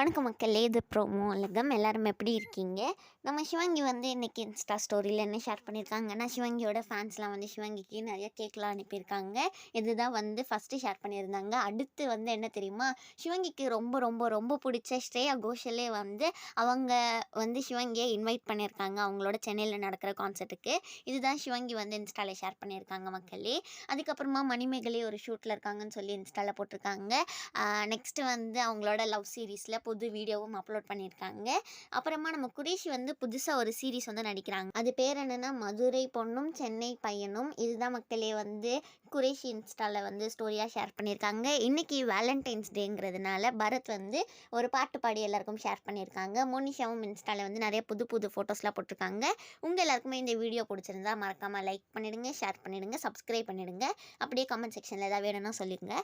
வணக்கம் மக்களே, இது ப்ரோமோ உலகம். எல்லாரும் எப்படி இருக்கீங்க? நம்ம சிவாங்கி வந்து இன்றைக்கி இன்ஸ்டா ஸ்டோரியில் என்ன ஷேர் பண்ணியிருக்காங்கன்னா, சிவாங்கியோட ஃபேன்ஸ்லாம் வந்து சிவாங்கிக்கு நிறைய கேக்லாம் அனுப்பியிருக்காங்க. இதுதான் வந்து ஃபஸ்ட்டு ஷேர் பண்ணியிருந்தாங்க. அடுத்து வந்து என்ன தெரியுமா, சிவாங்கிக்கு ரொம்ப ரொம்ப ரொம்ப பிடிச்ச ஸ்ரேயா கோஷலே வந்து அவங்க வந்து சிவாங்கியை இன்வைட் பண்ணியிருக்காங்க அவங்களோட சென்னையில் நடக்கிற கான்சர்ட்டுக்கு. இதுதான் சிவாங்கி வந்து இன்ஸ்டாவில் ஷேர் பண்ணியிருக்காங்க மக்களே. அதுக்கப்புறமா மணிமேகலை ஒரு ஷூட்டில் இருக்காங்கன்னு சொல்லி இன்ஸ்டாவில் போட்டிருக்காங்க. நெக்ஸ்ட்டு வந்து அவங்களோட லவ் சீரீஸில் புது வீடியோவும் அப்லோட் பண்ணியிருக்காங்க. அப்புறமா நம்ம குரேஷி வந்து புதுசாக ஒரு சீரீஸ் வந்து நடிக்கிறாங்க. அது பேர் என்னென்னா மதுரை பொண்ணும் சென்னை பையனும். இதுதான் மக்களே வந்து குரேஷி இன்ஸ்டாவில் வந்து ஸ்டோரியாக ஷேர் பண்ணியிருக்காங்க. இன்றைக்கி வேலண்டைன்ஸ் டேங்கிறதுனால பரத் வந்து ஒரு பாட்டு பாடி எல்லாருக்கும் ஷேர் பண்ணியிருக்காங்க. மோனிஷாவும் இன்ஸ்டாவில் வந்து நிறைய புது புது ஃபோட்டோஸ்லாம் போட்டிருக்காங்க. உங்கள் எல்லாருக்குமே இந்த வீடியோ பிடிச்சிருந்தா மறக்காமல் லைக் பண்ணிவிடுங்க, ஷேர் பண்ணிவிடுங்க, சப்ஸ்கிரைப் பண்ணிவிடுங்க. அப்படியே கமெண்ட் செக்ஷனில் ஏதாவது வேணும்னா சொல்லிடுங்க.